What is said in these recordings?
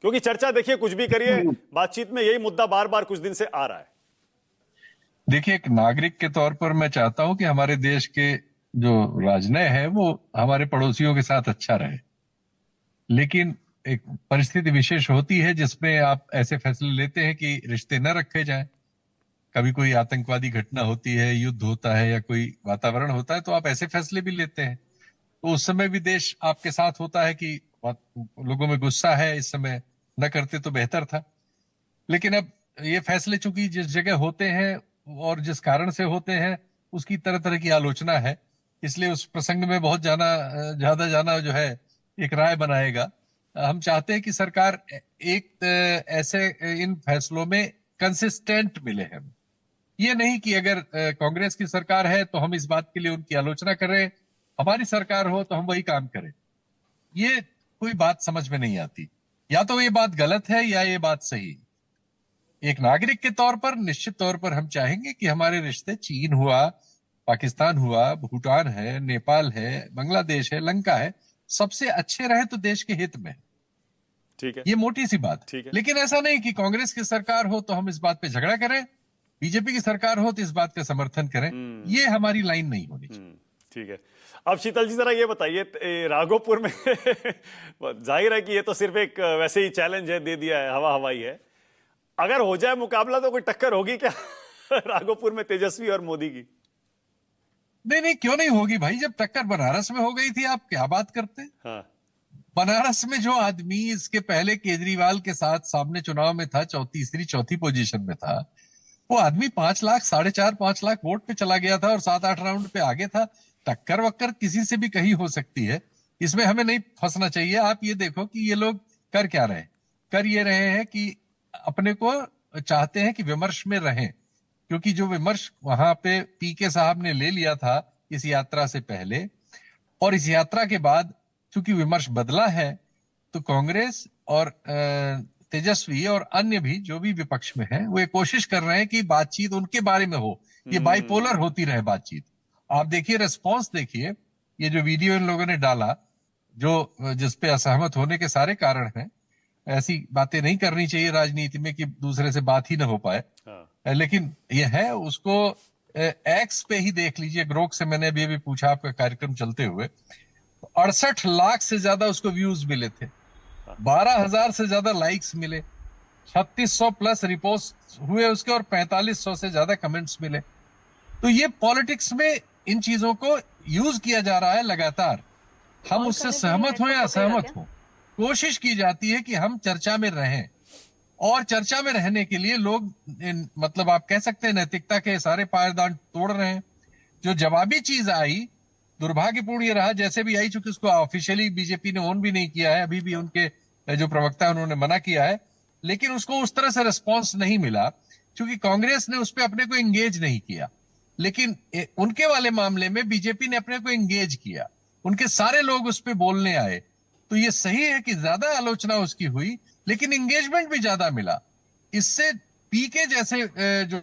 क्योंकि चर्चा देखिए कुछ भी करिए, बातचीत में यही मुद्दा बार बार कुछ दिन से आ रहा है। देखिए, एक नागरिक के तौर पर मैं चाहता हूं कि हमारे देश के जो राजनय है वो हमारे पड़ोसियों के साथ अच्छा रहे। लेकिन एक परिस्थिति विशेष होती है जिसमें आप ऐसे फैसले लेते हैं कि रिश्ते न रखे जाएं। कभी कोई आतंकवादी घटना होती है, युद्ध होता है या कोई वातावरण होता है, तो आप ऐसे फैसले भी लेते हैं। तो उस समय भी देश आपके साथ होता है कि लोगों में गुस्सा है, इस समय न करते तो बेहतर था। लेकिन अब ये फैसले चूंकि जिस जगह होते हैं और जिस कारण से होते हैं उसकी तरह तरह की आलोचना है, इसलिए उस प्रसंग में बहुत ज्यादा जाना जो है एक राय बनाएगा। हम चाहते हैं कि सरकार एक ऐसे इन फैसलों में कंसिस्टेंट मिले हम। ये नहीं कि अगर कांग्रेस की सरकार है तो हम इस बात के लिए उनकी आलोचना करें, हमारी सरकार हो तो हम वही काम करें। ये कोई बात समझ में नहीं आती। या तो ये बात गलत है या ये बात सही है। एक नागरिक के तौर पर निश्चित तौर पर हम चाहेंगे कि हमारे रिश्ते चीन हुआ, पाकिस्तान हुआ, भूटान है, नेपाल है, बांग्लादेश है, लंका है, सबसे अच्छे रहे तो देश के हित में। ठीक है, ये मोटी सी बात। ठीक है। लेकिन ऐसा नहीं कि कांग्रेस की सरकार हो तो हम इस बात पे झगड़ा करें, बीजेपी की सरकार हो तो इस बात का समर्थन करें। ये हमारी लाइन नहीं होनी चाहिए। ठीक है। अब शीतल जी जरा ये बताइए, राघोपुर में जाहिर है कि ये तो सिर्फ एक वैसे ही चैलेंज है, दे दिया है, हवा हवाई है। अगर हो जाए मुकाबला तो कोई टक्कर होगी क्या राघोपुर में तेजस्वी और मोदी की? नहीं नहीं, क्यों नहीं होगी भाई। जब टक्कर बनारस में हो गई थी, आप क्या बात करते हैं। हाँ। बनारस में जो आदमी इसके पहले केजरीवाल के साथ सामने चुनाव में था, तीसरी चौथी पोजीशन में था, वो आदमी 5 लाख, 4.5 5 लाख वोट पे चला गया था और 7 8 राउंड पे आगे था। टक्कर वक्कर किसी से भी कहीं हो सकती है, इसमें हमें नहीं फंसना चाहिए। आप ये देखो कि ये लोग कर क्या रहे हैं। कर ये रहे हैं कि अपने को चाहते हैं कि विमर्श में रहें, क्योंकि जो विमर्श वहां पे पीके साहब ने ले लिया था इस यात्रा से पहले और इस यात्रा के बाद, चूंकि विमर्श बदला है, तो कांग्रेस और तेजस्वी और अन्य भी जो भी विपक्ष में है वो ये कोशिश कर रहे हैं कि बातचीत उनके बारे में हो, ये बाइपोलर होती रहे बातचीत। आप देखिए, रिस्पॉन्स देखिए, ये जो वीडियो इन लोगों ने डाला, जो जिसपे असहमत होने के सारे कारण हैं। ऐसी बातें नहीं करनी चाहिए राजनीति में कि दूसरे से बात ही ना हो पाए। हाँ। लेकिन ये है, उसको एक्स पे ही देख लीजिए। ग्रोक से मैंने अभी पूछा आपका कार्यक्रम चलते हुए, 68 लाख से ज्यादा उसको व्यूज मिले थे, 12,000 से ज्यादा लाइक्स मिले, 3600 प्लस रिपोस्ट हुए उसके और 4500 से ज्यादा कमेंट्स मिले। तो ये पॉलिटिक्स में इन चीजों को यूज किया जा रहा है लगातार। हम उससे सहमत हो या असहमत हो, कोशिश की जाती है कि हम चर्चा में रहें। और चर्चा में रहने के लिए लोग मतलब आप कह सकते हैं नैतिकता के सारे पायदान तोड़ रहे हैं। जो जवाबी चीज आई, दुर्भाग्यपूर्ण ये रहा, जैसे भी आई, चूंकि उसको ऑफिशियली बीजेपी ने ऑन भी नहीं किया है, अभी भी उनके जो प्रवक्ता है उन्होंने मना किया है, लेकिन उसको उस तरह से रिस्पॉन्स नहीं मिला क्योंकि कांग्रेस ने उस पर अपने को एंगेज नहीं किया। लेकिन उनके वाले मामले में बीजेपी ने अपने को एंगेज किया, उनके सारे लोग उस पर बोलने आए। तो ये सही है कि ज्यादा आलोचना उसकी हुई, लेकिन एंगेजमेंट भी ज्यादा मिला। इससे पीके जैसे जो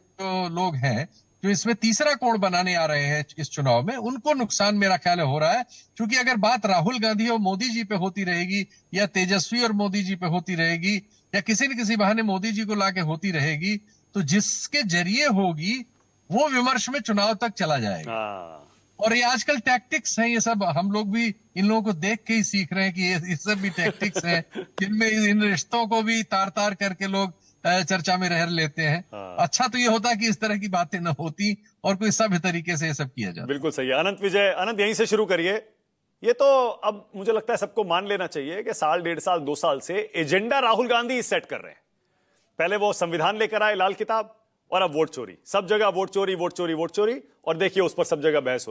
लोग हैं, जो इसमें तीसरा कोण बनाने आ रहे हैं इस चुनाव में, उनको नुकसान मेरा ख्याल है हो रहा है। क्योंकि अगर बात राहुल गांधी और मोदी जी पे होती रहेगी या तेजस्वी और मोदी जी पे होती रहेगी या किसी न किसी बहाने मोदी जी को लाके होती रहेगी, तो जिसके जरिए होगी वो विमर्श में चुनाव तक चला जाएगा। हाँ। और ये आजकल टैक्टिक्स हैं, ये सब हम लोग भी इन लोगों को देख के ही सीख रहे हैं कि ये सब भी टैक्टिक्स हैं जिनमें इन रिश्तों को भी तार तार करके लोग चर्चा में रह लेते हैं। हाँ। अच्छा तो ये होता कि इस तरह की बातें न होती और कोई सभ्य तरीके से ये सब किया जाता। बिल्कुल सही है। अनंत विजय, अनंत यहीं से शुरू करिए। ये तो अब मुझे लगता है सबको मान लेना चाहिए कि साल, 1.5 साल, 2 साल से एजेंडा राहुल गांधी सेट कर रहे हैं। पहले वो संविधान लेकर आए, लाल किताब, और अब वोट चोरी। सब जगह वोट चोरी, वोट चोरी, वोट चोरी, और देखिए उस पर सब जगह बहस हो